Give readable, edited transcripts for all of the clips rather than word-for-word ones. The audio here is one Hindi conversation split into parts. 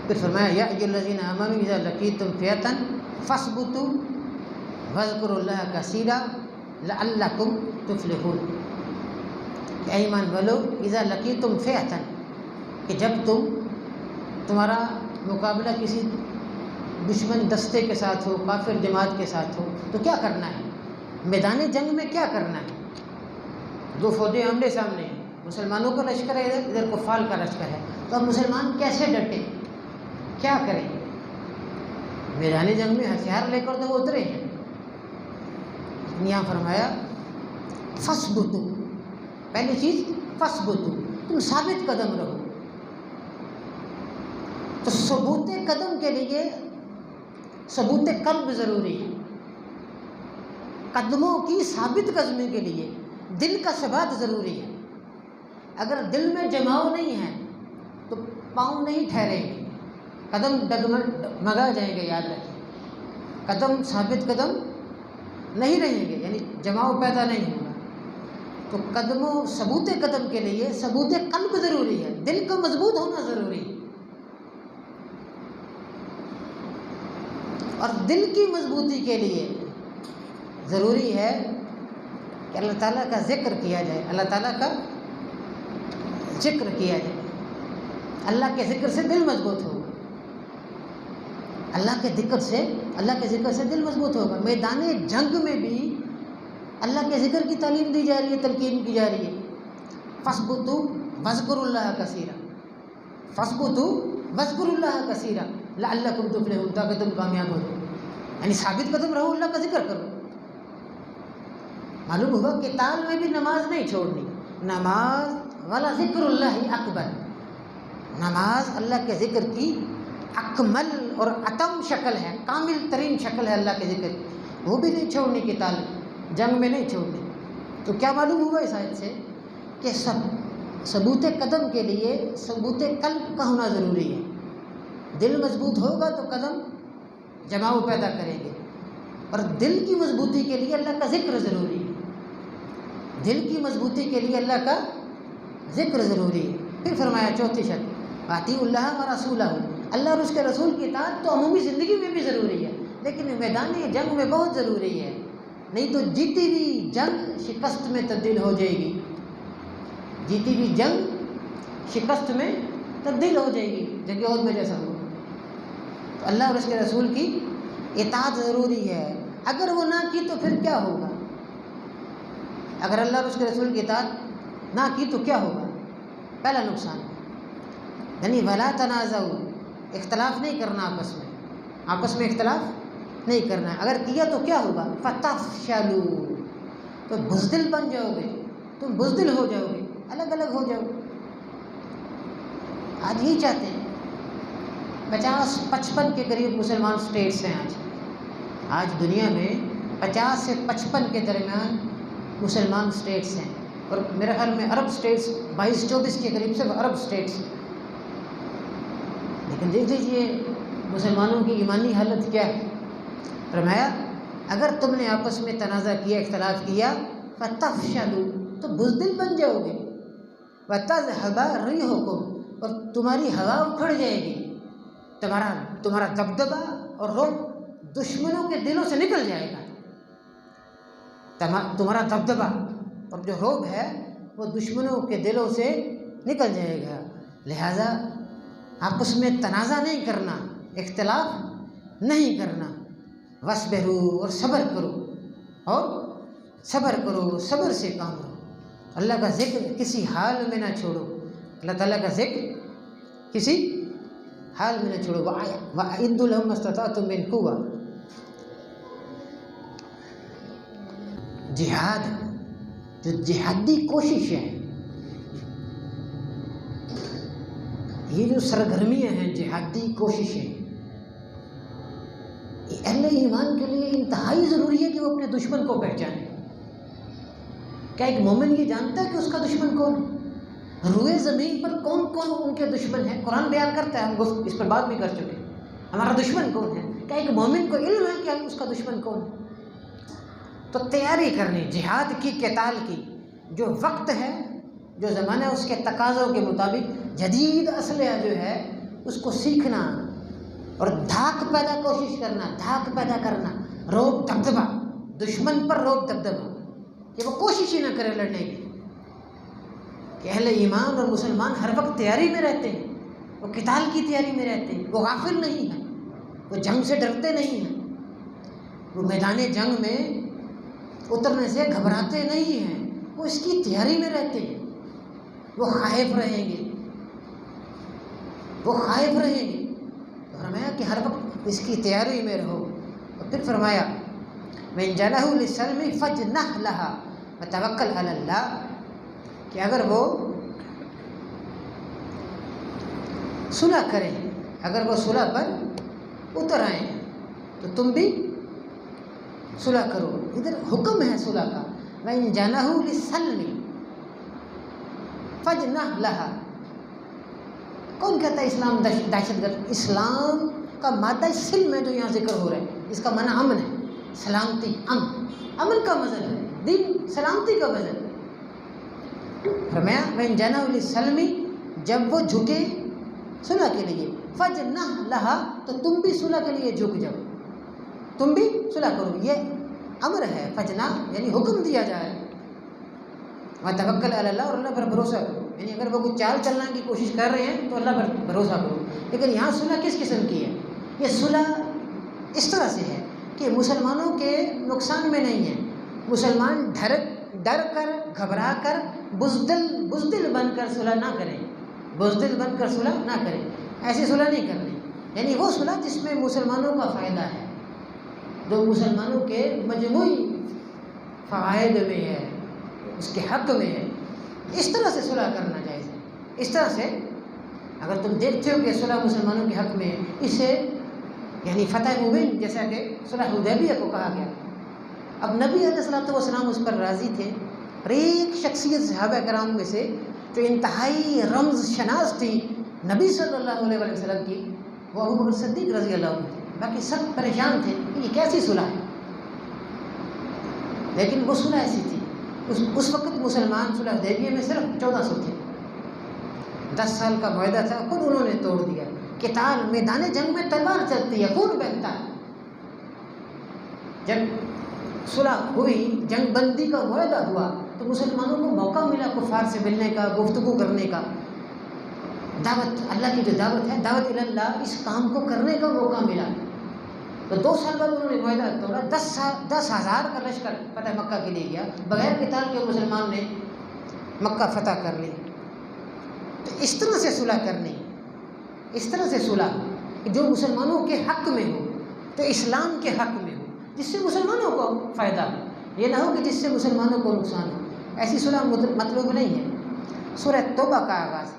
फिर फरमाया या अय्युहल्लज़ीना आमनू इज़ा लक़ीतुम फ़िअतन फ़स्बुतू वज़्कुरुल्लाह कसीरा लअल्लकुम तुफ़्लिहून। कि ईमान वालो इज़ा लक़ीतुम फ़िअतन, कि जब तुम्हारा मुकाबला किसी दुश्मन दस्ते के साथ हो, काफिर जमात के साथ हो, तो क्या करना है? मैदान जंग में क्या करना है? दो फौजें आमने सामने हैं, मुसलमानों का लश्कर है इधर, इधर कुफ़ार का लश्कर है, तो अब मुसलमान कैसे डटे, क्या करें? मैदान जंग में हथियार लेकर तो वो उतरे हैं। यहाँ फरमाया फ़स्बुतू, पहली चीज़ फ़स्बुतू, तुम साबित कदम रहो। तो सबूत कदम के लिए सबूत कल्ब ज़रूरी है। कदमों की साबित कदमी के लिए दिल का सबात ज़रूरी है। अगर दिल में जमाव नहीं है तो पाँव नहीं ठहरेंगे, कदम डगमगा जाएंगे। याद रखिए, कदम साबित कदम नहीं रहेंगे, यानी जमाव पैदा नहीं होगा। तो कदमों सबूत कदम के लिए सबूत कल्ब ज़रूरी है, दिल का मजबूत होना ज़रूरी है। और दिल की मजबूती के लिए ज़रूरी है कि अल्लाह ताला का ज़िक्र किया जाए, अल्लाह ताला का ज़िक्र किया जाए। अल्लाह के ज़िक्र से दिल मजबूत होगा, अल्लाह के ज़िक्र से दिल मजबूत होगा। मैदान जंग में भी अल्लाह के ज़िक्र की तालीम दी जा रही है, तलकीन की जा रही है। फ़स्बुतू वज़्कुरुल्लाह कसीरा, फ़स्बुतू वज़्कुरुल्लाह कसीरा लअल्लकुम तुफ़्लिहून, ताकि तुम कामयाब हो जाओ। यानी साबित कदम रहो, अल्लाह का ज़िक्र करो। मालूम हुआ कि ताल में भी नमाज नहीं छोड़नी, नमाज वाला ज़िक्रुल्लाह अकबर, नमाज अल्लाह के ज़िक्र की अकमल और अतम शक्ल है, कामिल तरीन शक्ल है अल्लाह के ज़िक्र की, वो भी नहीं छोड़नी कि ताल जंग में नहीं छोड़नी। तो क्या मालूम हुआ इस आयत से कि सबूत कदम के लिए सबूत कल्ब का होना ज़रूरी है। दिल मजबूत होगा तो कदम जमाव पैदा करेंगे, और दिल की मजबूती के लिए अल्लाह का ज़िक्र ज़रूरी है। दिल की मजबूती के लिए अल्लाह का ज़िक्र ज़रूरी है। फिर फरमाया चौथी शर्त अतीउल्लाह व रसूलहू, अल्लाह और उसके रसूल की इताअत तो अमूमी ज़िंदगी में भी ज़रूरी है, लेकिन मैदान जंग में बहुत ज़रूरी है। नहीं तो जीती हुई जंग शिकस्त में तब्दील हो जाएगी, जीती हुई जंग शिकस्त में तब्दील हो जाएगी, जंग ओहद में जैसा हुआ। तो अल्लाह और उसके रसूल की इताअत ज़रूरी है। अगर वो ना की तो फिर क्या होगा? अगर अल्लाह और उसके रसूल की इताअत ना की तो क्या होगा? पहला नुकसान, यानी वला तनाज़ऊ, इख्तलाफ नहीं करना आपस में इख्तलाफ नहीं करना। अगर किया तो क्या होगा? फतफ़शलू, तो बुज़दिल बन जाओगे, तुम बुज़दिल हो जाओगे, अलग अलग हो जाओगे। आज यही चाहते हैं। 50-55 के करीब मुसलमान स्टेट्स हैं आज दुनिया में 50 से 55 के दरमियान मुसलमान स्टेट्स हैं, और मेरे ख्याल में अरब स्टेट्स 22-24 के करीब सिर्फ अरब स्टेट्स। लेकिन देख लीजिए मुसलमानों की ईमानी हालत क्या है। फरमाया अगर तुमने आपस में तनाज़ा किया, इख्तलाफ किया, फतफ़शलू, तो बुज़दिल बन जाओगे, वतज़हब रिहुकुम, और तुम्हारी हवा उखड़ जाएगी, तुम्हारा दबदबा और रोब दुश्मनों के दिलों से निकल जाएगा। तुम्हारा दबदबा और जो रोब है वो दुश्मनों के दिलों से निकल जाएगा। लिहाजा आपस में तनाज़ा नहीं करना, इख्तलाफ नहीं करना। वस्बिरू, और सब्र करो, सब्र से काम लो। अल्लाह का ज़िक्र किसी हाल में ना छोड़ो, अल्लाह ताला का ज़िक्र किसी हाल में ना छोड़ो। वअइद्दू लहुम मस्तताअतुम मिन कुव्वा, जिहाद, जो जिहादी कोशिश है, ये जो सरगर्मियाँ हैं, जिहादी कोशिशें, अहले ईमान के लिए इंतहाई ज़रूरी है कि वो अपने दुश्मन को पहचाने। क्या एक मोमिन ये जानता है कि उसका दुश्मन कौन है? रुए ज़मीन पर कौन कौन उनके दुश्मन है? कुरान बयान करता है, हम इस पर बात भी कर चुके हैं। हमारा दुश्मन कौन है? क्या एक मोमिन को इल्म है कि उसका दुश्मन कौन है? तो तैयारी करनी जिहाद की, क़िताल की। जो वक्त है, जो ज़माना है, उसके तकाज़ों के मुताबिक जदीद असलहा जो है उसको सीखना और धाक पैदा कोशिश करना, धाक पैदा करना, रोब दबदबा, दुश्मन पर रोब दबदबा, कि वो कोशिश ही ना करे लड़ने की। कि अहले ईमान और मुसलमान हर वक्त तैयारी में रहते हैं, वो किताल की तैयारी में रहते हैं, वो गाफिल नहीं है, वो जंग से डरते नहीं हैं, वो मैदान जंग में उतरने से घबराते नहीं हैं, वो इसकी तैयारी में रहते हैं, वो खाइफ रहेंगे, वो खाइफ रहेंगे। तो फरमाया कि हर वक्त इसकी तैयारी में रहो। और फिर फरमाया वइन जनहु लिस्सल्मी फजनह लहा व तवक्कल अलल्लाह, कि अगर वो सुलह करें, अगर वो सुलह पर उतर आए तो तुम भी सुलह करो। इधर हुक्म है सुलह का, वइन जनहु लिस्सल्मी फजनह लहा। कौन कहता है इस्लाम दहशतगर्द? इस्लाम का मादा सिल्म है जो यहाँ जिक्र हो रहा है, इसका माना अमन है, सलामती, अमन का मज़हब है, दीन सलामती का मज़हब है। फरमाया वइन जनहु लिस्सल्मी, जब वो झुके सुलह के लिए, फजनह लहा, तो तुम भी सुलह के लिए झुक जाओ, तुम भी सुलह करो। ये अमर है, फजना यानी हुक्म दिया जाए। वह तवक्कल अलल्लाह, और अल्लाह पर भरोसा करो, यानी अगर वो कुछ चाल चलने की कोशिश कर रहे हैं तो अल्लाह पर भरोसा करो। लेकिन यहाँ सुलह किस किस्म की है? ये सुलह इस तरह से है कि मुसलमानों के नुकसान में नहीं है, मुसलमान डर कर, घबरा कर, बुज़दिल बनकर सुलह ना करें, बुज़दिल बनकर सुलह ना करें, ऐसी सुलह नहीं करनी। यानी वो सुलह जिसमें मुसलमानों का फ़ायदा है, जो मुसलमानों के मजमूई फ़वाइद में है, उसके हक़ में है, इस तरह से सुलह करना जायज़ है। इस तरह से अगर तुम देखते हो कि सुलह मुसलमानों के हक़ में है, इसे यानी फ़तह मुबीन, जैसा कि सुलह हुदैबिया को कहा गया। अब नबी अलैहिस्सलाम उस पर राज़ी थे, और एक शख्सियत सहाबा कराम में से जो इंतहाई रमज़ शनास थी नबी सल्लल्लाहु अलैहि वसल्लम की, वो अबू बकर सिद्दीक़ रज़ी अल्लाह अन्हु थे। बाकी सब परेशान थे कि ये कैसी सुलह है, लेकिन वो सुलह ऐसी थी। उस वक्त मुसलमान सुलह हुदैबिया में सिर्फ 1400 थे, 10 साल का मुआहदा था, खुद उन्होंने तोड़ दिया। किताल, मैदान जंग में तलवार चलती है, खून बहता है। जब सुलह हुई, जंग बंदी का मुआहदा हुआ, तो मुसलमानों को मौका मिला कुफार से मिलने का, गुफ्तगू करने का, दावत, अल्लाह की जो दावत है, दावत इल्लल्लाह, इस काम को करने का मौका मिला। तो 2 साल बाद उन्होंने मुआहदा तोड़ा, 10,000 का लश्कर फतह मक्का के लिए गया, बगैर किताल के मुसलमान ने मक्का फतह कर ली। तो इस तरह से सुलह करनी, इस तरह से सुलह जो मुसलमानों के हक़ में हो, तो इस्लाम के हक़ में हो, जिससे मुसलमानों को फ़ायदा हो, ये ना हो कि जिससे मुसलमानों को नुकसान हो। ऐसी सुलह मतलूब नहीं है। सूरह तौबा का आगाज़,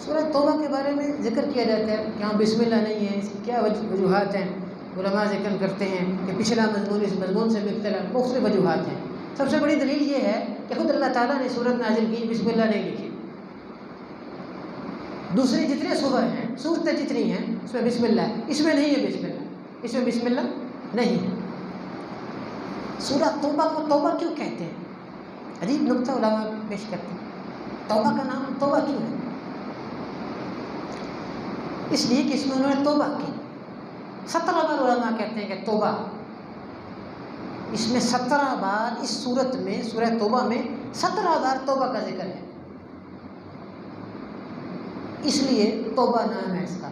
सूरह तौबा के बारे में जिक्र किया जाता है कि हाँ बिस्मिल्लाह नहीं है, इसकी क्या वजूहात हैं। उलमा जिक्र करते हैं कि पिछला मज़मून इस मज़मून से मुख्तलिफ मुख्तलिफ वजूहात हैं। सबसे बड़ी दलील ये है कि खुद अल्लाह ताला ने सूरत नाजिल की, बिस्मिल्लाह नहीं लिखी। दूसरी जितने सूरह हैं, सूरतें जितनी हैं, उसमें बिस्मिल्लाह है, इसमें नहीं है बिस्मिल्लाह, इसमें बिस्मिल्लाह नहीं है। सूरह तौबा को तौबा क्यों कहते हैं? अजीब नुक्ता उलमा पेश करते हैं, तौबा का नाम तौबा क्यों है? इसलिए कि इसमें उन्होंने तौबा की। 17 बार उलमा कहते हैं कि तौबा, इसमें 17 बार, इस सूरत में, सूरह तौबा में 17 बार तौबा का जिक्र है, इसलिए तौबा नाम है इसका,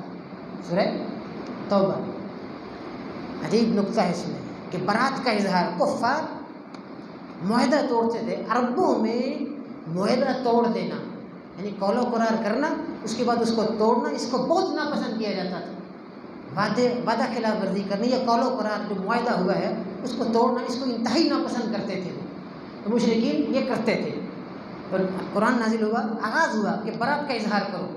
सूरह तौबा। अजीब नुक्ता है इसमें कि बरात का इजहार, कुफ्फार मुआहदा तोड़ते थे, अरबों में मुआहदा तोड़ देना यानी कौलो करार करना, उसके बाद उसको तोड़ना, इसको बहुत नापसंद किया जाता था। वादा खिलाफ वर्जी करनी या कौलो करार जो मुआहदा हुआ है उसको तोड़ना, इसको इंतहाई नापसंद करते थे। तो मुशरिकीन ये करते थे। तो कुरान नाजिल हुआ, आगाज़ हुआ कि बरात का इजहार करो,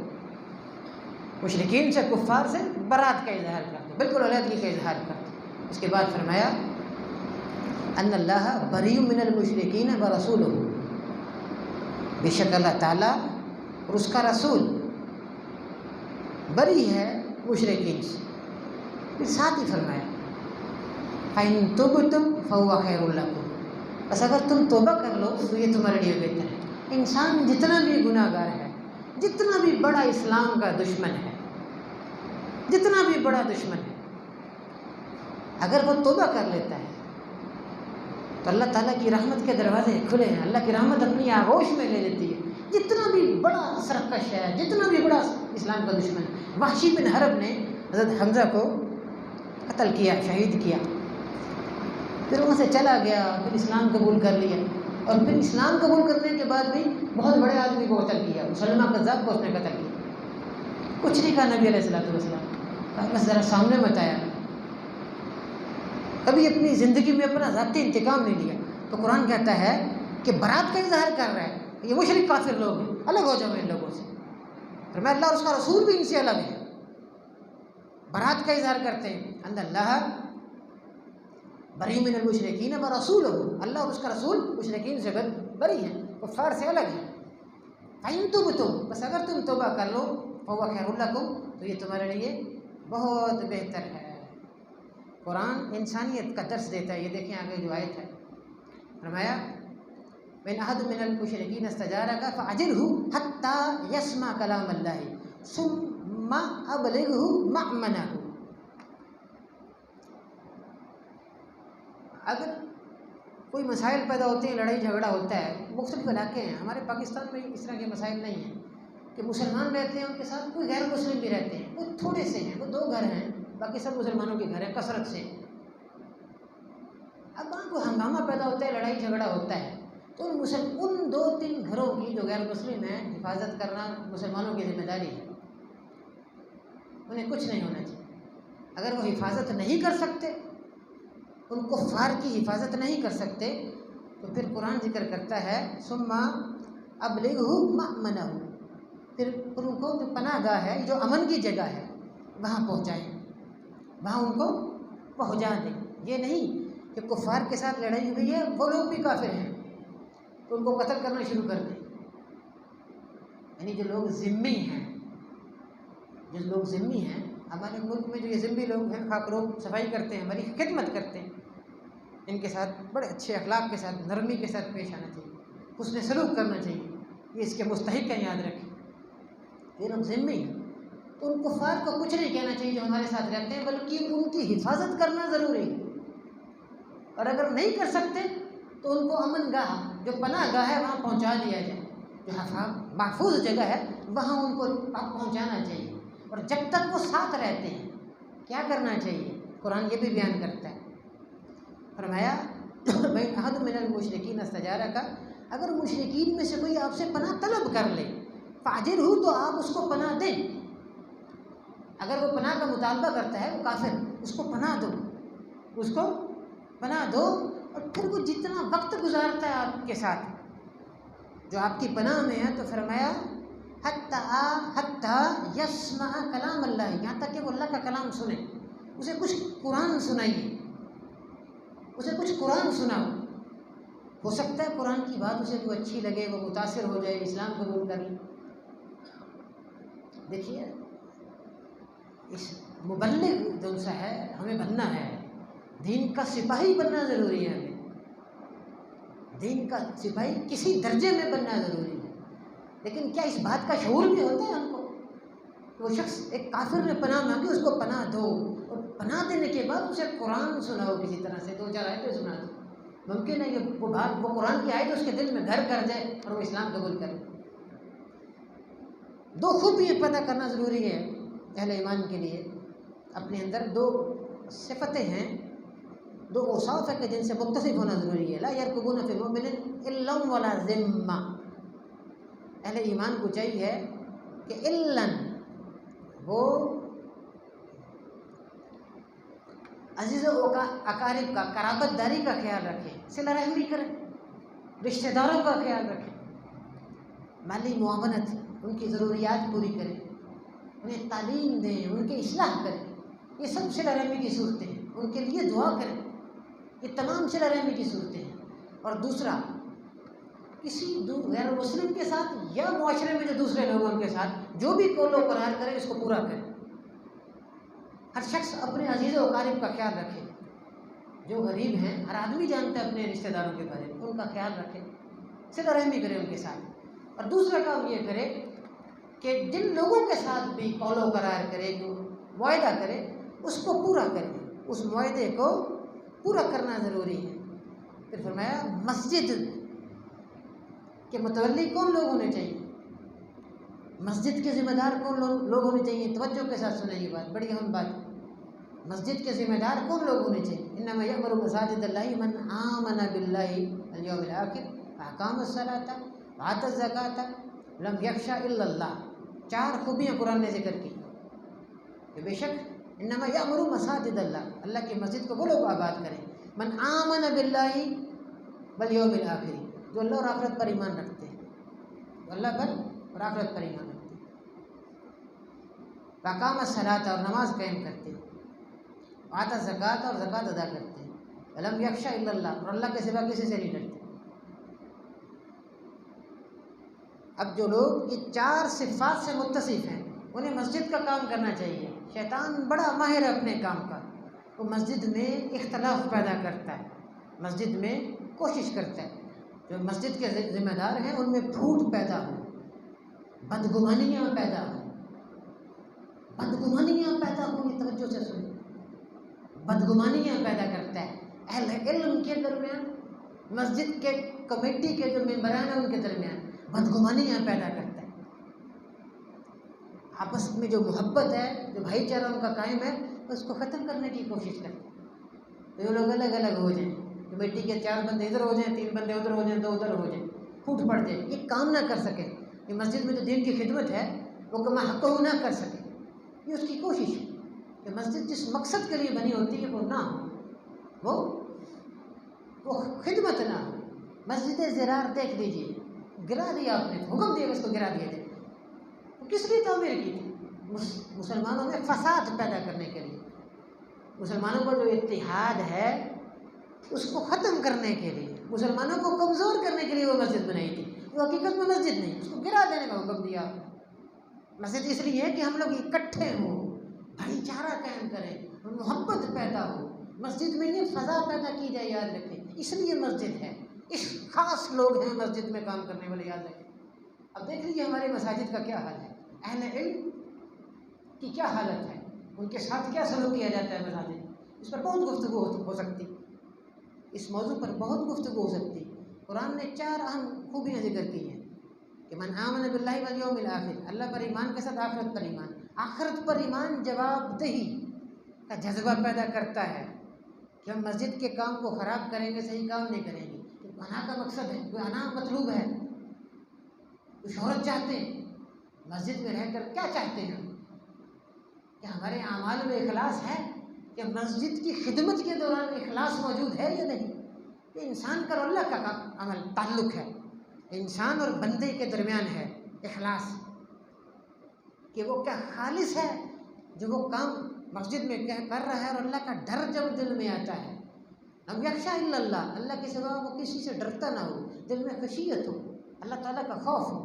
मुशरिकीन से, कुफ्फार से बरात का इजहार करते, बिल्कुल अलहदगी का इजहार करते। उसके बाद फरमाया अन्नल्लाह बरीउम मिनल मुशरिकीन व रसूलुहु, बेशक अल्लाह ताला और उसका रसूल बरी है मुशरिकीन से। फिर साथ ही फरमाया फ़इन तुबतुम फ़हुवा खैरुल लकुम, बस अगर तुम तौबा कर लो तो ये तुम्हारे लिए बेहतर है। इंसान जितना भी गुनाहगार है, जितना भी बड़ा इस्लाम का दुश्मन है, जितना भी बड़ा दुश्मन है, अगर वो तौबा कर लेता है तो अल्लाह ताला की रहमत के दरवाजे खुले हैं, अल्लाह की रहमत अपनी आगोश में ले लेती है। जितना भी बड़ा सरकश है, जितना भी बड़ा इस्लाम का दुश्मन है। वहशी बिन हरब ने हज़रत हमज़ा को कत्ल किया, शहीद किया, फिर वहाँ से चला गया, फिर इस्लाम कबूल कर लिया, और फिर इस्लाम कबूल करने के बाद भी बहुत बड़े आदमी को कत्ल किया, मुसलमा कज़्ज़ाब को उसने कत्ल किया। कुछ नहीं कहा नबी अलैहिस्सलातु वस्सलाम, कहा बस ज़रा सामने मत आया। कभी अपनी ज़िंदगी में अपना ज़ाती इंतकाम नहीं लिया। तो कुरान कहता है कि बरात का इज़हार कर रहा है, ये मुशरिक काफिर लोग हैं, अलग हो जाओ इन लोगों से। फिर मैं अल्लाह और उसका रसूल भी इनसे अलग है, बरात का इज़हार करते हैं। अल्लाह बरी मिनल मुशरिकीन व रसूलुहु, अल्लाह और उसका रसूल मुशरिकीन से बरी हैं, कुफ़ार से अलग हैं। फ़इन तुबतुम, बस अगर तुम तौबा कर लो, फहुवा खैरुल लकुम, तो ये तुम्हारे लिए बहुत बेहतर है। कुरान इंसानियत का दर्स देता है। ये देखें आगे जो आयत है, फरमाया वइन अहद मिनल मुशरिकीन इस्तजारका फ़अजिरहु हत्ता यस्मा कलामल्लाहि सुम्मा अबलिगहु मअमनहु। अगर कोई मसाइल पैदा होते हैं, लड़ाई झगड़ा होता है, मुख्तलिफ इलाके हैं, हमारे पाकिस्तान में इस तरह के मसाइल नहीं हैं कि मुसलमान रहते हैं उनके साथ कोई गैर मुस्लिम भी रहते हैं, वो थोड़े से हैं, वो 2 घर हैं, बाकी सब मुसलमानों के घर हैं कसरत से। अब वहाँ को हंगामा पैदा होता है, लड़ाई झगड़ा होता है, तो उन 2-3 घरों की जो गैर मुस्लिम हैं हिफाजत करना मुसलमानों की जिम्मेदारी है। उन्हें कुछ नहीं होना चाहिए। अगर वो हिफाजत नहीं कर सकते, उन कुफ़ार की हिफाजत नहीं कर सकते, तो फिर कुरान जिक्र करता है सुम्मा अबलिगहु मअमनहु, फिर उनको जो पनाहगाह है, जो अमन की जगह है, वहाँ पहुँचाएँ, वहाँ उनको पहुँचा दें। ये नहीं कि कुफ़ार के साथ लड़ाई हुई है, वो लोग भी काफिर हैं तो उनको कत्ल करना शुरू कर दें। यानी जो लोग ज़िम्मी हैं, जो लोग ज़िम्मी हैं, हमारे मुल्क में जो ये ज़िम्मी लोग हैं, खाक लोग सफाई करते हैं, हमारी खिदमत करते हैं, इनके साथ बड़े अच्छे अखलाक के साथ, नरमी के साथ पेश आना चाहिए, उसने सलूक करना चाहिए, ये इसके मुस्तहिक हैं, याद रखें। ये लोग ज़िम्मी हैं, तो उन कुफ़ार को कुछ नहीं कहना चाहिए जो हमारे साथ रहते हैं, बल्कि उनकी हिफाजत करना ज़रूरी है। और अगर नहीं कर सकते तो उनको अमन गाह, जो पनाह गाह है, वहाँ पहुँचा दिया जाए, जो महफूज जगह है, वहाँ उनको पहुँचाना चाहिए। और जब तक वो साथ रहते हैं क्या करना चाहिए, कुरान ये भी बयान करता है। फरमाया भाई अहद मिनल मुशरिकीन इस्तजारका, अगर मुशरिकीन में से कोई आपसे पनाह तलब कर ले, फाजिरहु, तो आप उसको पनाह दें। अगर वो पनाह का मुतालबा करता है, वो काफिर, उसको पनाह दो, उसको पनाह दो। और फिर वो जितना वक्त गुजारता है आपके साथ, जो आपकी पनाह में है, तो फरमाया हत्ता यस्मा कलाम अल्लाह, यहाँ तक कि वो अल्लाह का कलाम सुने, उसे कुछ कुरान सुनाइए, उसे कुछ कुरान सुनाओ। हो सकता है कुरान की बात उसे वो अच्छी लगे, वो मुतासिर हो जाए, इस्लाम कबूल कर ले। देखिए, इस मुबल्लिग जो सा है, हमें बनना है, दीन का सिपाही बनना ज़रूरी है। हमें दीन का सिपाही किसी दर्जे में बनना ज़रूरी है। लेकिन क्या इस बात का शऊर भी होता है हमको? वो शख्स, एक काफिर ने पनाह मांगी, उसको पनाह दो, और पनाह देने के बाद उसे कुरान सुनाओ, किसी तरह से 2-4 आयतें सुना दो। मुमकिन है कि वो बात, वो कुरान की आयत उसके दिल में घर कर जाए और वो इस्लाम कबूल करे। 2 खूबियाँ पैदा करना ज़रूरी है अहले ईमान के लिए। अपने अंदर 2 सिफतें हैं, 2 औसाफ है कि जिनसे मुत्तसिफ होना ज़रूरी है। ला यरकुबून फी मुमिनिन इल्ला वला ज़िम्मा। अहले ईमान को चाहिए कि इल्लन, वो अजीज़ों का, अकारिब का, कराबतदारी का ख्याल रखें, सिला रहमी करें, रिश्तेदारों का ख्याल रखें, माली मुआवनत, उनकी ज़रूरियात पूरी करें, उन्हें तालीम दें, उनकी इस्लाह करें। ये सब सिला रहमी की सूरतें हैं। उनके लिए दुआ करें, ये तमाम सिला रहमी की सूरतें हैं। और दूसरा, किसी गैर मुस्लिम के साथ या मुआशरे में जो दूसरे लोग हैं उनके साथ जो भी कोलो करार करें, इसको पूरा करें। हर शख्स अपने अजीज़ व अकारिब का ख्याल रखे, जो गरीब हैं, हर आदमी जानता है अपने रिश्तेदारों के बारे में, उनका ख्याल रखें, सिला रहमी करें उनके साथ। और दूसरा काम ये करे कि जिन लोगों के साथ भी कौलो करार करे, जो वायदा करे, उसको पूरा करे, उस वायदे को पूरा करना ज़रूरी है। फिर फरमाया मस्जिद के मुतवल्ली कौन लोग होने चाहिए, मस्जिद के ज़िम्मेदार कौन लोग होने चाहिए। तवज्जो के साथ सुने, ये बात बड़ी अहम बात। मस्जिद के ज़िम्मेदार कौन लोग होने चाहिए। इन्नमा यअमुरु मसाजिदल्लाहि मन आमन बिल्लाहि वल यौमिल आखिर व अक़ामस्सलाता व आतज़ ज़काता लम यख्शा इल्लल्लाह। 4 खूबियाँ कुरान ने जिक्र की कि बेशक इन्नमा यअमुरु मसाजिदल्लाह, अल्लाह की मस्जिद को वो लोग आबाद करें, मन आमन बिल्लाहि वल यौमिल आखिर, जो अल्लाह और आखिरत पर ईमान रखते हैं, अल्लाह पर और आखिरत पर ईमान रखते हैं, व अक़ामस्सलाता, और नमाज कायम करते हैं, आता ज़कात, और ज़कात अदा करते हैं, अलम यख्शा इल्लल्लाह, और अल्लाह के सिवा किसी से नहीं डरते। अब जो लोग ये 4 सिफ़ात से मुत्तसिफ़ हैं, उन्हें मस्जिद का काम करना चाहिए। शैतान बड़ा माहिर है अपने काम का, वो मस्जिद में इख्तलाफ पैदा करता है, मस्जिद में कोशिश करता है जो मस्जिद के ज़िम्मेदार हैं उनमें फूट पैदा हो, बदगुमानियाँ पैदा हो, बदगुमानियाँ पैदा हो। ये तवज्जो से सुनिए, बदगुमानियाँ पैदा करता है अहले इल्म के दरमियान, मस्जिद के कमेटी के जो मेंबरान हैं उनके दरमियान बदगुमानियाँ पैदा करता है। आपस में जो मोहब्बत है, जो भाईचारा उनका कायम है, उसको ख़त्म करने की कोशिश करते हैं। तो ये लोग अलग अलग हो जाएं, कमेटी के 4 बंदे इधर हो जाएं, 3 बंदे उधर हो जाएं, 2 उधर हो जाएं, फूट पड़ जाए, ये काम ना कर सकें, ये मस्जिद में जो दीन की खिदमत है वो कमा हक़ ना कर सके। ये उसकी कोशिश है कि मस्जिद जिस मकसद के लिए बनी होती है वो ना हो, वो खिदमत ना हो। मस्जिद ज़िरार देख लीजिए, गिरा दिया आपने, हुक्म दिया उसको गिरा दिया जाए, तो किस लिए तामीर की थी? मुसलमानों में फसाद पैदा करने के लिए, मुसलमानों का जो इत्तिहाद है उसको ख़त्म करने के लिए, मुसलमानों को कमज़ोर करने के लिए वो मस्जिद बनाई थी। वो हकीकत में मस्जिद नहीं, उसको गिरा देने का हुक्म दिया। मस्जिद इसलिए है कि हम लोग इकट्ठे हों, भाईचारा कायम करें, मोहब्बत पैदा हो, मस्जिद में ये फ़ज़ा पैदा की जाए, याद रखें, इसलिए मस्जिद है। इस ख़ास लोग हैं मस्जिद में काम करने वाले, याद रखें। अब देख लीजिए हमारे मसाजिद का क्या हाल है, अहले इल्म की क्या हालत है, उनके साथ क्या सलूक किया जाता है मसाजिद। इस पर बहुत गुफ्तगू हो सकती, इस मौजू पर बहुत गुफ्तगू हो सकती। कुरान ने 4 अहम खूबियाँ जिक्र की हैं कि मन आमन बिल्लाहि वल यौमिल आखिर, अल्लाह पर ईमान के साथ आखिरत पर ईमान। आखिरत पर ईमान जवाबदेही का जज्बा पैदा करता है कि हम मस्जिद के काम को ख़राब करेंगे, सही काम नहीं करेंगे। तो अना का मकसद है, कोई अना मतलूब है, कुछ शोहरत चाहते हैं, मस्जिद में रहकर क्या चाहते हैं, क्या हमारे आमाल में इखलास है, कि मस्जिद की खिदमत के दौरान इखलास मौजूद है या नहीं। कि इंसान का और अल्लाह का अमल ताल्लुक़ है, इंसान और बंदे के दरमियान है इखलास, कि वो क्या खालिस है जो वो काम मस्जिद में कर रहा है, और अल्लाह का डर जब दिल में आता है, हम यख्शा इल्लल्लाह, अल्लाह के सिवा वो किसी से डरता ना हो, दिल में खशियत हो, अल्लाह ताला का खौफ हो।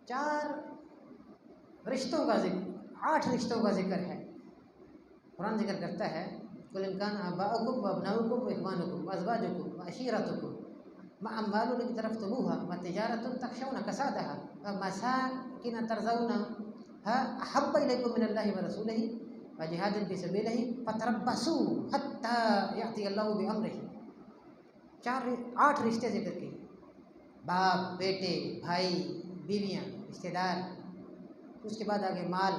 4 रिश्तों का जिक्र, 8 रिश्तों का जिक्र है। कुरान जिक्र करता है कुल इन कान आबाउकुम व अबनाउकुम व इख्वानुकुम व अज़वाजुकुम व अशीरतुकुम व अम्वालुन इक़्तरफ़्तमूहा व तिजारतुन तख़शौना कसादहा व मसाकिन तर्ज़ौनहा अहब्ब इलैकुम मिनल्लाहि व रसूलिही व जिहादिन फ़ी सबीलिही फ़तरब्बसू हत्ता यअती अल्लाहु बिअम्रिही। 8 रिश्ते जिक्र किए, बाप, बेटे, भाई, बीवियाँ, रिश्तेदार, उसके बाद आगे माल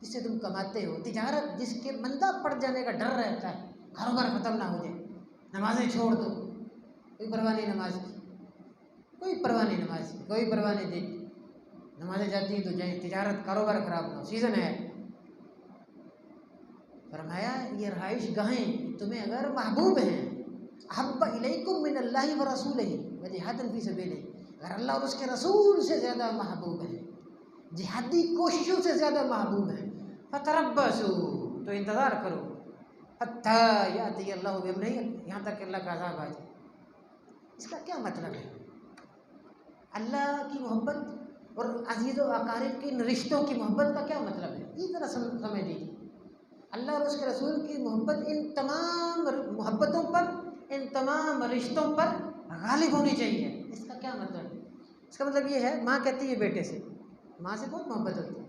जिससे तुम कमाते हो, तिजारत जिसके मंदा पड़ जाने का डर रहता है, कारोबार ख़त्म ना हो जाए, नमाज़ें छोड़ दो, कोई परवाह नहीं नमाज की, कोई परवाह नहीं नमाज की, कोई परवाह नहीं दिन, नमाज़ें जाती हैं तो जाए, तिजारत कारोबार ख़राब ना हो, सीज़न है। फरमाया ये रहाइश गाहें तुम्हें अगर महबूब हैं, अहब्ब इलैकुम मिनल्लाहि व रसूलिही व जिहादिन फ़ी सबीलिही, अगर अल्लाह और उसके रसूल से ज़्यादा महबूब है, जिहादी कोशिशों से ज़्यादा महबूब है, फ़तरब्बसू, तो इंतज़ार करो, हत्ता याती अल्लाहु बिअम्रिही, यहाँ तक कि अल्लाह का अज़ाब आ जाए। इसका क्या मतलब है? अल्लाह की मोहब्बत और अज़ीज़ व अक़ारिब के इन रिश्तों की मोहब्बत का क्या मतलब है, ये ज़रा समझ लीजिए। अल्लाह और उसके रसूल की मोहब्बत इन तमाम मोहब्बतों पर, इन तमाम रिश्तों पर गालिब होनी चाहिए, इसका क्या मतलब है? इसका मतलब ये है, माँ कहती है बेटे से, माँ से बहुत मोहब्बत होती है,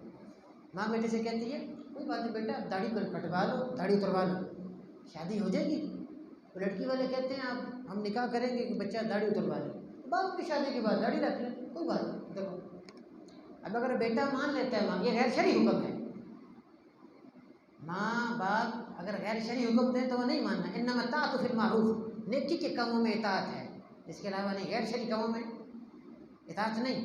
माँ बेटे से कहती है कोई बात नहीं बेटा, दाढ़ी पर कटवा लो, दाढ़ी उतरवा लो, शादी हो जाएगी। तो लड़की वाले कहते हैं आप हम निकाह करेंगे कि बच्चा दाढ़ी उतरवा ले, बाद में शादी के बाद दाढ़ी रख ले, कोई बात नहीं। देखो अब अगर बेटा मान लेता है माँ, ये गैर शरई हुक्म है, माँ बाप अगर गैर शरई हुक्म दें तो वो नहीं मानना। इन्नमा ताअतु फिल मारूफ, नेकी के कामों में इताअत है, इसके अलावा नहीं, गैर शरई कामों में इताअत नहीं।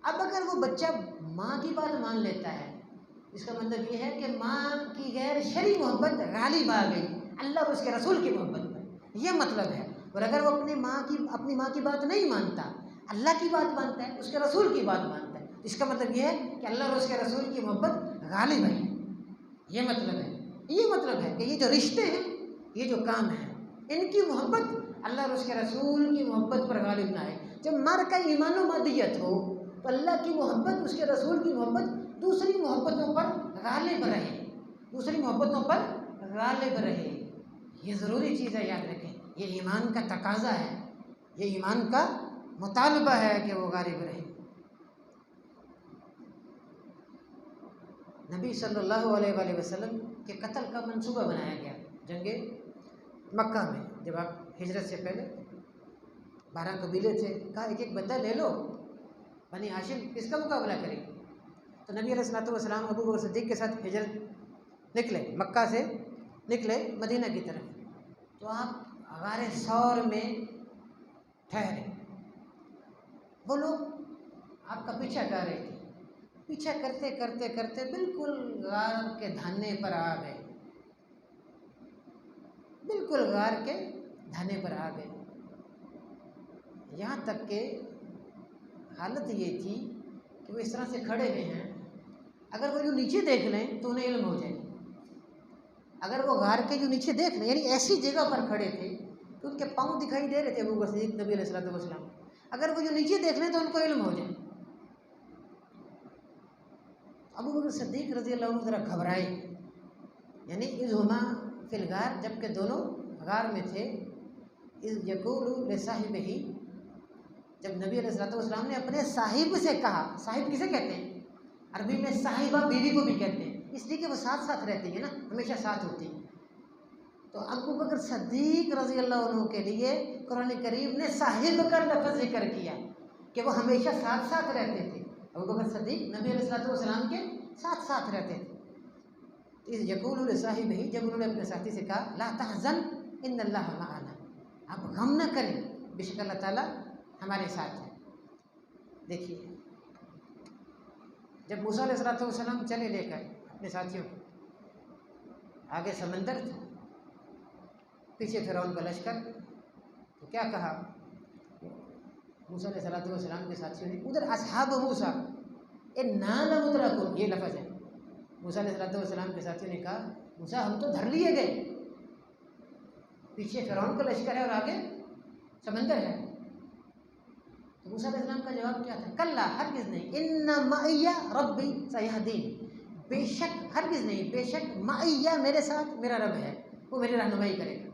अब अगर वो बच्चा माँ की बात मान लेता है, इसका मतलब ये है कि माँ की गैर शरई मोहब्बत गालिब आ गई अल्लाह और उसके रसूल की मोहब्बत पर, यह मतलब है। और अगर वो अपनी माँ की बात नहीं मानता, अल्लाह की बात मानता है, उसके रसूल की बात मानता है, इसका मतलब ये है कि अल्लाह और उसके रसूल की मोहब्बत गालिब है। ये मतलब है, ये मतलब है कि ये जो रिश्ते हैं, ये जो काम है, इनकी मोहब्बत अल्लाह और उसके रसूल की मोहब्बत पर गालिब ना है। जब मर का ईमान व मदियत हो तो अल्लाह की मोहब्बत, उसके रसूल की मोहब्बत दूसरी मोहब्बतों पर गालिब रहे, दूसरी मोहब्बतों पर गालिब रहे। ये ज़रूरी चीज़ है, याद रखें, ये ईमान का तकाजा है, ये ईमान का मुतालबा है कि वो गालिब रहे। नबी सल्लल्लाहु अलैहि वसल्लम के कत्ल का मंसूबा बनाया गया जंगे मक्का में। जब आप हिजरत से पहले 12 कबीले थे, कहा एक एक बंदा ले लो, बनी हाशिम किसका मुकाबला करें। तो नबी अलैहिस्सलातु वस्सलाम अबू बकर सिद्दीक़ के साथ हिजरत निकले, मक्का से निकले मदीना की तरफ। तो आप गारे सौर में ठहरे, वो लोग आपका पीछा कर रहे थे, पीछा करते करते करते बिल्कुल गार के धाने पर आ गए, बिल्कुल गार के धाने पर आ गए। यहाँ तक के हालत ये थी कि वो इस तरह से खड़े हुए हैं, अगर वो जो नीचे देख लें तो उन्हें इल्म हो जाए। अगर वो गार के जो नीचे देख लें, यानी ऐसी जगह पर खड़े थे तो उनके पाँव दिखाई दे रहे थे अबू बकर सिद्दीक़ नबी अलैहिस्सलातु वस्सलाम, अगर वो जो नीचे देख लें तो उनको इल्म हो जाए। अबू बकर सिद्दीक़ रज़ी अल्लाह अन्हु ज़रा घबराए, यानी इज़ हुमा फिल गार, जबकि दोनों गार में थे। इज़ यक़ूलु लिसाहिबिही, जब नबी अलैहिस्सलातु वस्सलाम ने अपने साहिब से कहा, साहिब किसे कहते हैं अरबी में, साहिबा बीवी को भी कहते हैं, इसलिए कि वो साथ साथ रहती है ना, हमेशा साथ होती है। तो अबू बकर सिद्दीक़ रज़ी अल्लाह अन्हु के लिए कुरान करीम ने साहिब का लफ्ज़ जिक्र किया कि वो हमेशा साथ साथ रहते थे। अबू बकर सिद्दीक़ नबी अलैहिस्सलातु वस्सलाम के साथ साथ रहते थे। इस यक़ूलु लिसाहिबिही, जब उन्होंने अपने साथी से कहा ला तहज़न इन्नल्लाह मअना, आप गम न करें, बेशक अल्लाह ताला हमारे साथ है। देखिए जब मूसा अलैहिस्सलातु वस्सलाम चले लेकर अपने साथियों को, आगे समंदर था, पीछे फिरौन का लश्कर, तो क्या कहा मूसा अलैहिस्सलातु वस्सलाम के साथियों ने, उधर असहाब मूसा इन्ना लमुदरकून, ये लफ्ज़ है। मूसा अलैहिस्सलातु वस्सलाम के साथियों ने कहा मूसा हम तो धर लिए गए, पीछे फिरौन का लश्कर है और आगे समंदर है। तो मूसा अलैहिस्सलाम का जवाब क्या था, कल्ला हरगिज़ नहीं, इन्ना मइया रब्बी सयहदीन, बेशक हरगिज़ नहीं, बेशक मइया मेरे साथ मेरा रब है, वो मेरी रहनुमाई करेगा।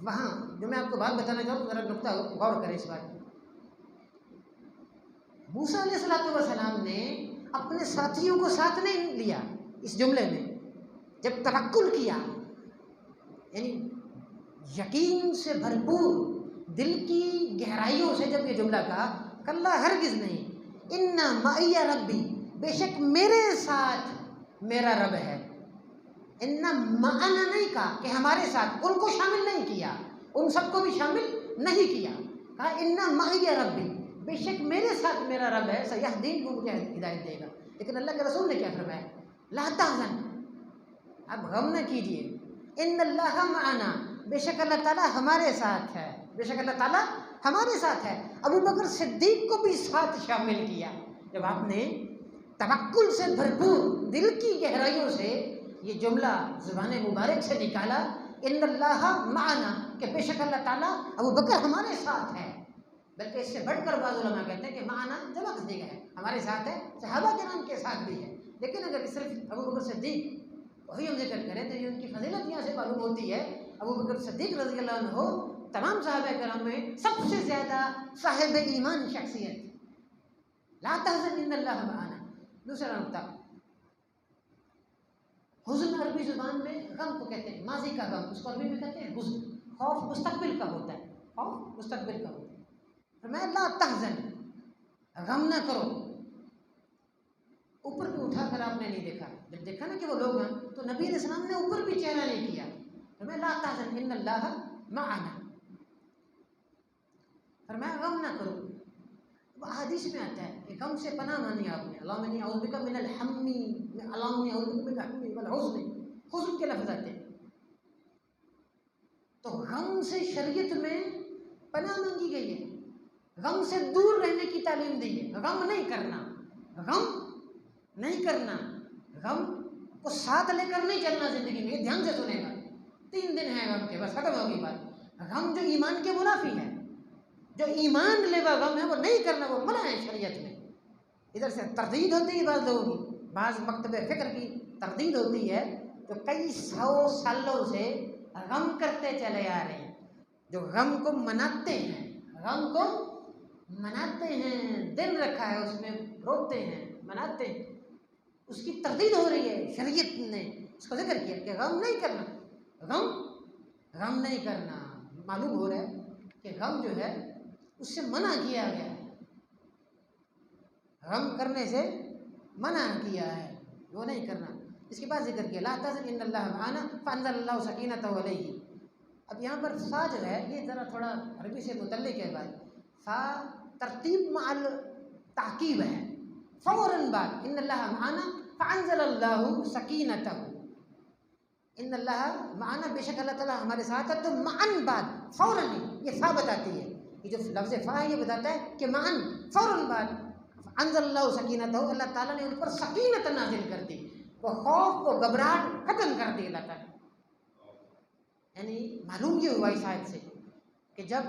वहाँ जो मैं आपको बात बताना चाहूँ, ज़रा नुक्ता गौर करें इस बात में। मूसा अलैहिस्सलातु वस्सलाम ने अपने साथियों को साथ नहीं लिया इस जुमले में, जब तवक्कुल किया, यानी यकीन से भरपूर दिल की गहराइयों से जब ये जुमला कहा, कल्ला हरगिज़ नहीं, इन्ना मइया रब्बी, बेशक मेरे साथ मेरा रब है। इन्ना मअना नहीं कहा कि हमारे साथ, उनको शामिल नहीं किया, उन सबको भी शामिल नहीं किया, कहा इन्ना मइया रब्बी, बेशक मेरे साथ मेरा रब है, सयहदीन को मुझे हिदायत देगा। लेकिन अल्लाह के रसूल ने क्या फरमाया, ला तहज़न, आप गम न कीजिए, इन्नल्लाह मअना, बेशक अल्लाह ताला हमारे साथ है, बेशक अल्लाह ताला हमारे साथ है। अबू बकर सिद्दीक़ को भी साथ शामिल किया। जब आपने तवक्कुल से भरपूर दिल की गहराइयों से ये जुमला ज़ुबान मुबारक से निकाला, इन्नल्लाह मअना, कि बेशक अल्लाह ताला अबू बकर हमारे साथ है, बल्कि इससे बढ़कर बाज़ उलमा कहते हैं कि मअना जमा कर दिया है, हमारे साथ है, सहाबा किराम के साथ भी है। लेकिन अगर सिर्फ अबू बकर सिद्दीक़ वही हम जिक्र करें तो ये उनकी फजीलत यहाँ से मालूम होती है। अबू बकर सिद्दीक़ रज़ी अल्लाह अन्हु तमाम सहाबा-ए-किराम में सबसे ज़्यादा साहिब ईमान शख्सियत। ला तहज़न इन्नल्लाह मआना। दूसरा नुक्ता, हुज़्न अरबी ज़ुबान में गम को कहते हैं, माजी का गम, उसको अरबी में कहते हैं हुज़्न। खौफ मुस्तकबिल का होता है, खौफ मुस्तकबिल का होता है। फरमाया ला तहज़न, गम ना करो। ऊपर भी उठाकर आपने नहीं देखा, जब देखा ना कि वो लोग हैं तो नबी अलैहिस्सलाम ने ऊपर भी चेहरा नहीं किया। फरमाया ला तहज़न इन्नल्लाह मआना, फरमाया गम ना करो। अब हदीस में आता है कि गम से पनाह मानी आपने, अल्लाहुम्मा इन्नी अऊज़ु बिका मिनल हम्मी, अल्लाहुम्मा इन्नी अऊज़ु बिका मिनल हम्मी वल हुज़्न, हुज़्न के लफ्ज़ आते हैं। तो गम से शरीयत में पनाह मांगी गई है, गम से दूर रहने की तालीम दी है। गम नहीं करना, गम नहीं करना, गम को साथ लेकर नहीं चलना जिंदगी में। ध्यान से सुनेगा, 3 दिन है गम के, बस खत्म होगी बात। गम जो ईमान के मुनाफी है, जो ईमान लेवा गम है वो नहीं करना, वो मना है शरीयत में। इधर से तरदीद होती है बाज़ लोगों की, बाज़ मकतबे फ़िक्र की तरदीद होती है, तो कई 100 सालों से गम करते चले आ रहे हैं, जो गम को मनाते हैं, गम को मनाते हैं, दिन रखा है उसमें, रोते हैं, मनाते हैं, उसकी तरदीद हो रही है। शरीयत ने उसको जिक्र किया कि गम नहीं करना, गम नहीं करना। मालूम हो रहा है कि गम जो है उससे मना किया गया है, गम करने से मना किया है, वो नहीं करना। इसके बाद जिक्र किया ला तहज़न इन्नल्लाह मआना फ़अंज़लल्लाहु सकीनतहु अलैहि। अब यहाँ पर फ़ा जो है ये ज़रा थोड़ा अरबी से मुतल्लिक़ है भाई। फ़ा तरतीब मअल ताक़ीब है, फ़ौरन बाद इन्नल्लाह मआना फ़अंज़लल्लाहु सकीनतहु, इन्नल्लाह मआना, बेशक अल्लाह ताला हमारे साथ है। तो मअन बाद फ़ौरन ये फ़ा बताती है, ये जो लफ्ज़ फ़ा है ये बताता है कि मअन फ़ौरन बाद अंज़लल्लाहु सकीनतहु, अल्लाह ताला ने उन पर सकीनत नाज़िल कर दी, वो खौफ, वो घबराहट खत्म कर दी अल्लाह ताला। यानी मालूम ये हुआ इस आयत से कि जब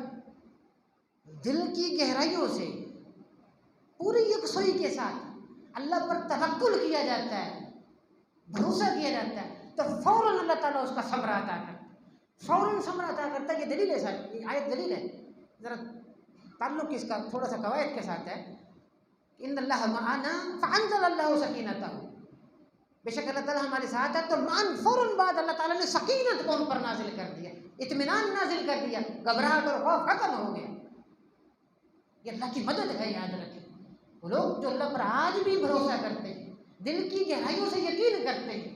दिल की गहराइयों से पूरी यकसुई के साथ अल्लाह पर तवक्कुल किया जाता है, भरोसा किया जाता है, तो फ़ौरन अल्लाह ताला उसका सब्र अता करता है, फ़ौरन सब्र अता करता है। ये दलील है सर, ये आयत दलील है। ज़रा ताल्लुक़ इसका थोड़ा सा कवायद के साथ है। इन्नल्लाह मआना फ़अंज़लल्लाहु सकीनतहु, बेशक अल्लाह ताला हमारे साथ है, तो मान फ़ौरन बाद अल्लाह ताला ने सकीनत को उन पर नाजिल कर दिया, इत्मीनान नाजिल कर दिया, घबराहट और खौफ खत्म हो गया। ये अल्लाह की मदद है, याद रखें। वो लोग जो अल्लाह पर आज भी भरोसा करते हैं, दिल की गहराइयों से यकीन करते हैं,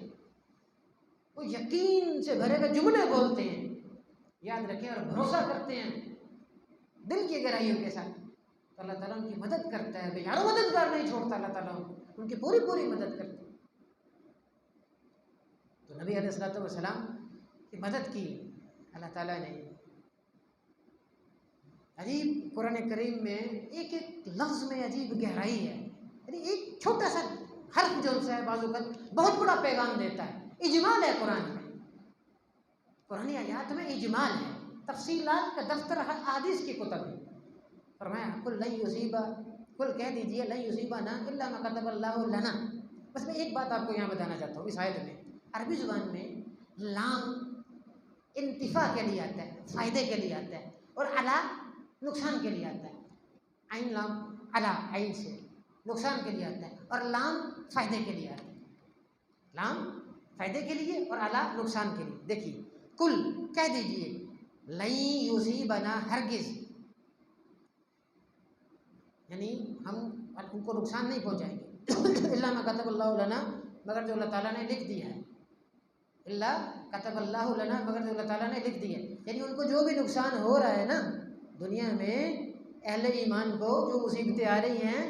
वो यकीन से भरे हुए जुमले बोलते हैं, याद रखें, और भरोसा करते हैं दिल की गहराइयों के साथ, तो अल्लाह ताला उनकी मदद करता है। बेचारों मददगार नहीं छोड़ता अल्लाह ताला उनकी पूरी पूरी मदद करता है। तो नबी अलैहिस्सलातु वस्सलाम की मदद की अल्लाह ताला ने। अजीब कुरान करीम में एक एक लफ्ज़ में अजीब गहराई है, यानी एक छोटा सा हर्फ जो है बाज़ वक़्त बहुत बड़ा पैगाम देता है। इजमाल है कुरान में, कुरानी आयात में इजमाल है, तफसीलात का दफ्तर हदीस की कुतब है। फरमाया कुल लन युसीबा, कुल कह दीजिए लन युसीबाना इल्ला मा कतबल्लाहु लना। बस मैं एक बात आपको यहाँ बताना चाहता हूँ, इस आयत में अरबी ज़ुबान में लाम इंतिफा के लिए आता है, फ़ायदे के लिए आता है, और अला नुकसान के लिए आता है। आइन लाम अला, आइन से नुकसान के लिए आता है, और लाम फ़ायदे के लिए आता है। लाम फ़ायदे के लिए और अला नुकसान के लिए। देखिए कुल कह दीजिए लन युसीबना, हरगिज़, यानी हम उनको नुकसान नहीं पहुँचाएंगे, इल्ला मा कतबल्लाहु लना, मगर जो अल्लाह ताला ने लिख दिया है, इल्ला कतबल्लाहु लना, मगर जो अल्लाह ताला ने लिख दिया है। यानी उनको जो भी नुकसान हो रहा है ना दुनिया में, अहले ईमान को जो मुसीबतें आ रही हैं,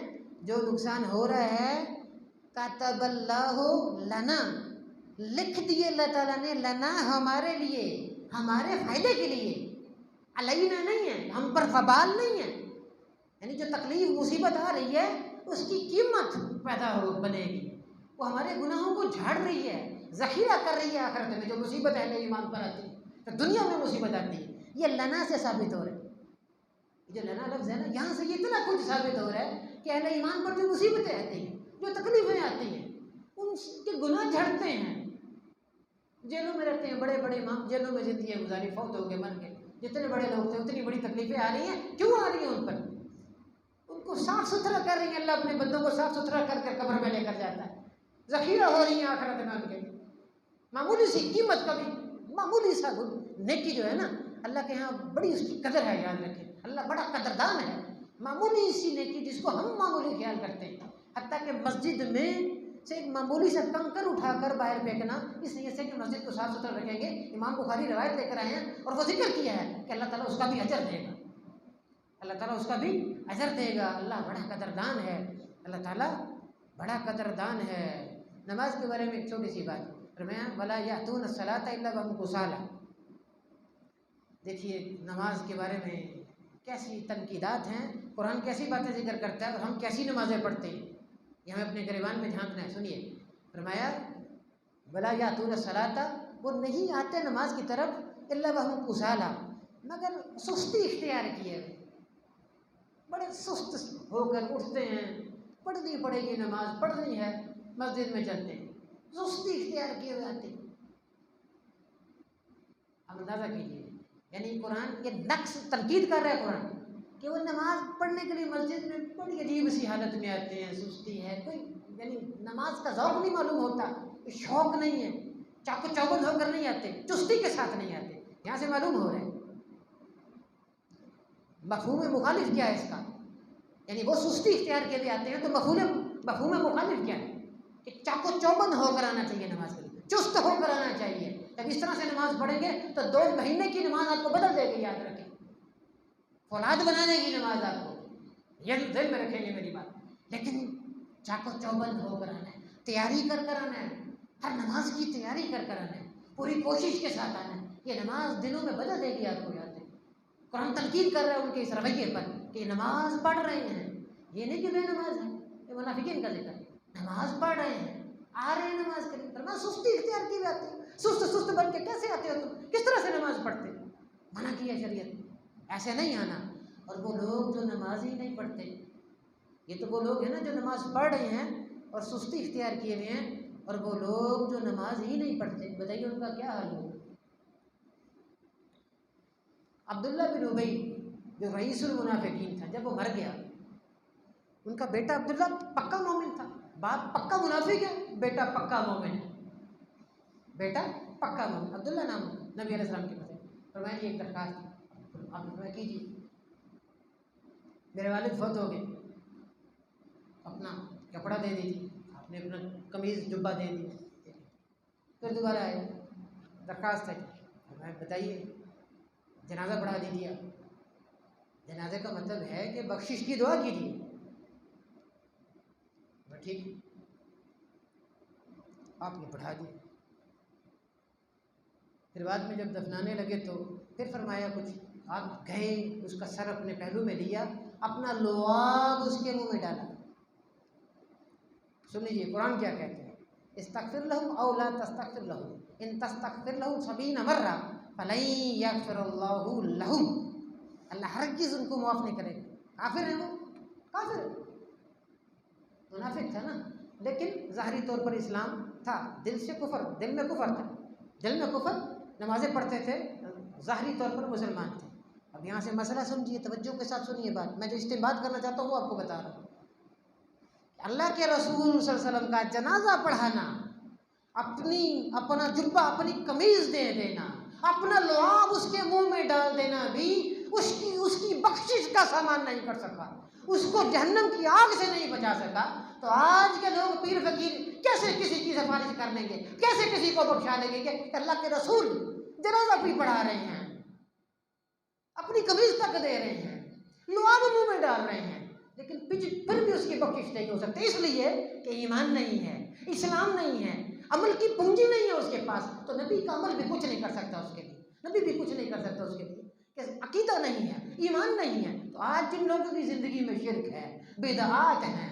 जो नुकसान हो रहा है, कतबल्लाहु लना, लिख दिए अल्लाह ताला ने, लना हमारे लिए, हमारे फ़ायदे के लिए, अलैना नहीं है, हम पर वबाल नहीं है। यानी जो तकलीफ मुसीबत आ रही है उसकी कीमत पैदा हो बनेगी, वो हमारे गुनाहों को झाड़ रही है, ज़ख़ीरा कर रही है आखिरत में। जो मुसीबत अहले ईमान पर आती है, तो दुनिया में मुसीबत आती है, ये लना से साबित हो रहा है। जो लना लफ्ज़ है ना, यहाँ से ये इतना कुछ साबित हो रहा है कि अहले ईमान पर जो मुसीबतें आती हैं, जो तकलीफ़ें आती हैं, उनके गुनाह झड़ते हैं। जेलों में रहते हैं बड़े बड़े इमाम, जेलों में ज़िंदगी गुजारी, फौत हो गए, मर गए, जितने बड़े लोग थे उतनी बड़ी तकलीफें आ रही हैं, क्यों आ रही हैं उन पर? उनको साफ सुथरा कर रही है अल्लाह, अपने बंदों को साफ सुथरा कर कर कब्र में लेकर जाता है, ज़ख़ीरा हो रही है आखिरत में उनके। मामूली सी कीमत का भी मामूली सा नेकी जो है ना, अल्लाह के यहाँ बड़ी उसकी कदर है, याद रखें, अल्लाह बड़ा कदरदान है। मामूली सी नेकी जिसको हम मामूली ख्याल करते हैं, हत्ता कि मस्जिद में से एक मामूली सा कंकर उठाकर बाहर फेंकना, इस नीयत से कि मस्जिद को साफ सुथरा रखेंगे। इमाम बुखारी रवायत लेकर आए हैं और वो जिक्र किया है कि अल्लाह ताला उसका भी अजर देगा, अल्लाह ताला उसका भी अजर देगा। अल्लाह बड़ा कदरदान है, अल्लाह ताला बड़ा कदरदान है। नमाज के बारे में एक छोटी सी बात, फरमाया वला यातून सलाता इल्ला वहुम कुसाला। देखिए नमाज के बारे में कैसी तनकीदात हैं, कुरान कैसी बातें जिक्र करता है और हम कैसी नमाज़ें पढ़ते हैं, ये हमें अपने गिरबान में झांकना है। सुनिए, फरमाया वला यातून सलाता, वो नहीं आते नमाज की तरफ, इल्ला वहुम कुसाला, मगर सुस्ती इख्तियार किए, बड़े सुस्त होकर उठते हैं, पढ़नी पड़ेगी नमाज, पढ़नी है, मस्जिद में चलते हैं, सुस्ती इख्तियार किए हुए आते हैं। अब अंदाज़ा कीजिए, यानी कुरान ये नक्स तनकीद कर रहा है कुरान कि वो नमाज पढ़ने के लिए मस्जिद में बड़ी अजीब सी हालत में आते हैं, सुस्ती है, कोई यानी नमाज का ज़ौक़ नहीं मालूम होता, शौक़ नहीं है, चाको चौबंद होकर नहीं आते, चुस्ती के साथ नहीं आते। यहाँ से मालूम हो रहा है मफ़हूम मुखालिफ क्या है इसका, यानी वो सुस्ती इख्तियार के लिए आते हैं, तो मफ़हूम मुखालिफ क्या है कि चाको चौबंद होकर आना चाहिए नमाज के लिए, चुस्त होकर आना चाहिए। जब इस तरह से नमाज पढ़ेंगे तो 2 महीने की नमाज आपको बदल देगी, याद रखें, फौलाद बनाने की नमाज आपको, ये दिल में रखेंगे मेरी बात। लेकिन चाको चौबंद होकर आना है, तैयारी कर कर आना है, हर नमाज की तैयारी कर कर आना है, पूरी कोशिश के साथ आना है। ये नमाज दिनों में बदल देगी आपको, याद है। कुरान तनकीद कर रहा है उनके इस रवैये पर कि नमाज पढ़ रहे हैं, ये नहीं कि बेनमाज है, ये मुनाफिकीन का जिक्र, नमाज पढ़ रहे हैं, आ रहे हैं नमाज के लिए, फरमाया सुस्ती इख्तियार की जाती है। सुस्त बन के कैसे आते हो तुम, किस तरह से नमाज पढ़ते हो? मना किया शरीयत, ऐसे नहीं आना। और वो लोग जो नमाज ही नहीं पढ़ते, ये तो वो लोग हैं ना जो नमाज पढ़ रहे हैं और सुस्ती इख्तियार किए हुए हैं, और वो लोग जो नमाज ही नहीं पढ़ते, बताइए उनका क्या हाल होगा। अब्दुल्ला बिन उबई जो रईसुल मुनाफिकीन था, जब वो मर गया, उनका बेटा अब्दुल्ला पक्का मोमिन था, बाप पक्का मुनाफिक है, बेटा पक्का मोमिन है, बेटा पक्का मोमिन, अब्दुल्ला नाम नबी अलैहिस्सलाम के पास। फरमाया एक दरखास्त आप फरमाया कीजिए, मेरे वालिद फौत हो गए, अपना कपड़ा दे दीजिए, आपने अपना कमीज़ जुब्बा दे दिया। फिर दोबारा आए, दरखास्त है, फरमाया बताइए, जनाजा पढ़ा दीजिए। आप जनाजे का मतलब है कि बख्शिश की दुआ कीजिए, ठीक, आपने पढ़ा दिया। फिर बाद में जब दफनाने लगे तो फिर फरमाया कुछ, आप गए, उसका सर अपने पहलू में लिया, अपना लुआब उसके मुंह में डाला। सुन लीजिए कुरान क्या कहते हैं, इस्तग़फिर लहुम औ ला तस्तग़फिर लहुम इन तस्तग़फिर लहुम 70 मर्रा फलन यग़फ़िरुल्लाहु लहुम। अल्लाह हरगिज़ उनको माफ़ नहीं करेगा। काफिर है वो, काफिर मुनाफिक था ना, लेकिन ज़ाहरी तौर पर इस्लाम था, दिल से कुफर, दिल में कुफर था, दिल में कुफर, नमाज़ें पढ़ते थे, ज़ाहरी तौर पर मुसलमान थे। अब यहाँ से मसला समझिए, तवज्जो के साथ सुनिए बात, मैं जो इस्तेमाल करना चाहता हूँ वो आपको बता रहा हूँ। अल्लाह के रसूल सल्लल्लाहु अलैहि वसल्लम का जनाजा पढ़ाना, अपना जुब्बा, अपनी कमीज़ दे देना, अपना लुआब उसके मुंह में डाल देना भी उसकी बख्शिश का सामान नहीं कर सका, उसको जहन्नम की आग से नहीं बचा सका। तो आज के लोग पीर फकीर कैसे किसी की सिफारिश कर लेंगे, कैसे किसी को बख्शा लेंगे कि अल्लाह के रसूल जनाजा भी पढ़ा रहे हैं, अपनी कमीज तक दे रहे हैं, लुआब मुंह में डाल रहे हैं, लेकिन फिर भी उसकी बख्शिश नहीं हो सकती, इसलिए कि ईमान नहीं है, इस्लाम नहीं है, अमल की पूंजी नहीं है उसके पास। तो नबी का अमल भी कुछ नहीं कर सकता उसके लिए, नबी भी कुछ नहीं कर सकता उसके लिए, कि अकीदा नहीं है, ईमान नहीं है। तो आज जिन लोगों की ज़िंदगी में शिर्क है, बिदआत हैं,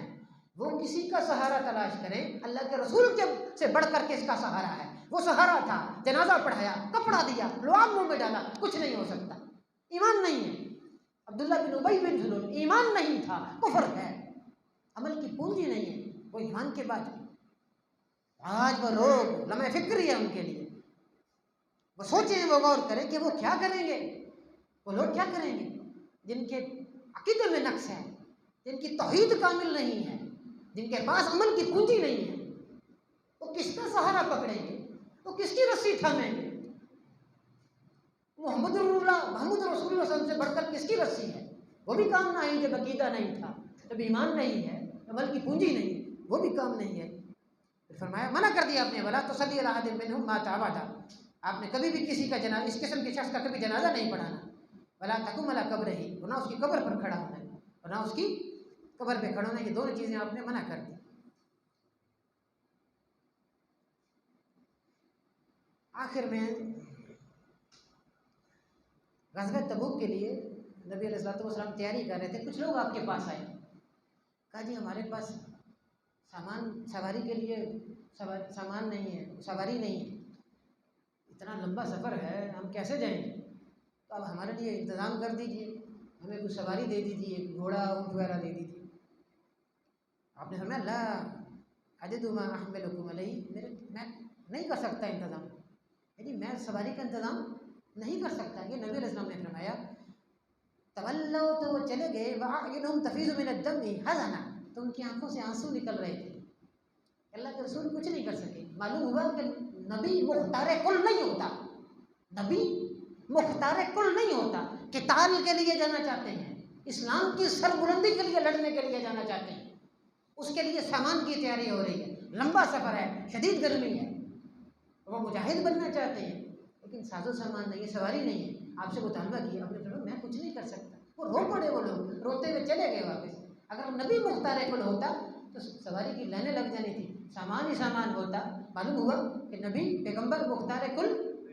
वो किसी का सहारा तलाश करें, अल्लाह के रसूल के से बढ़कर के इसका सहारा है। वो सहारा था, जनाजा पढ़ाया, कपड़ा दिया, लुआब मुंह में डाला, कुछ नहीं हो सकता, ईमान नहीं है। अब्दुल्ला बिन उबई बिन सलूल ईमान नहीं था, कुफर है, अमल की पूंजी नहीं है, वो ईमान के बाद। आज वो लोग लम्हे फिक्र है उनके लिए, वो सोचें, वो गौर करें कि वो क्या करेंगे। वो लोग क्या करेंगे जिनके अकीदे में नक्स है, जिनकी तौहीद कामिल नहीं है, जिनके पास अमल की पूंजी नहीं है, वो किसका सहारा पकड़ेंगे, वो किसकी रस्सी थामेंगे? मोहम्मद रसूलुल्लाह से बढ़कर किसकी रस्सी है? वो भी काम नहीं जब अकीदा नहीं था, जब ईमान नहीं है, अमल की पूंजी नहीं, वो भी काम नहीं है। फिर फरमाया, मना कर दिया आपने, वला तुसल्ली अला अहदिन मिनहुम मात अबदा, आपने कभी भी किसी का जनाजा, इस किस्म के शख्स का कभी जनाजा नहीं पढ़ाना। वला तकुम अला कब्रिही, ना उसकी कब्र पर खड़ा होना है और ना उसकी कब्र पे खड़ा होना, ये दोनों चीज़ें आपने मना कर दी। आखिर में ग़ज़वा तबूक के लिए नबी अलैहिस्सलाम तैयारी कर रहे थे। कुछ लोग आपके पास आए, कहा जी हमारे पास सवारी के लिए सामान नहीं है, सवारी नहीं है, इतना लंबा सफ़र है, हम कैसे जाएंगे? तो अब हमारे लिए इंतज़ाम कर दीजिए, हमें कुछ सवारी दे दीजिए, घोड़ा ऊँट वगैरह दे दीजिए। आपने फरमाया ला अजिदु मा अहमिलुकुम अलैहि, मैं नहीं कर सकता इंतज़ाम, यानी मैं सवारी का इंतज़ाम नहीं कर सकता। ये नबी अलैहिस्सलाम ने फरमाया, तवल्लौ, तो वो चले गए, वअयुनुहुम तफीज़ु मिनद्दमी हज़ना, तो उनकी आंखों से आंसू निकल रहे थे। अल्लाह के रसूल कुछ नहीं कर सके। मालूम हुआ कि नबी मुख्तारे कुल नहीं होता, नबी मुख्तारे कुल नहीं होता। किताल के लिए जाना चाहते हैं, इस्लाम की सरबुलंदी के लिए लड़ने के लिए जाना चाहते हैं, उसके लिए सामान की तैयारी हो रही है, लंबा सफ़र है, शदीद गर्मी है, वो मुजाहिद बनना चाहते हैं, लेकिन साजो सामान नहीं है, सवारी नहीं है। आपसे मुतालबा किया, आपने कहा मैं कुछ नहीं कर सकता। वो रो पड़े, वो लोग रोते हुए चले गए वापस। अगर नबी मुख्तार कुल होता तो सवारी की लाइनें लग जानी थी, सामान ही सामान होता। मालूम हुआ कि नबी पैगंबर मुख्तार कुल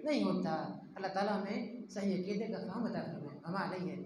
नहीं होता। अल्लाह ताला हमें सही अकीदे का फ़हम अता फरमाए। हमारा नहीं है।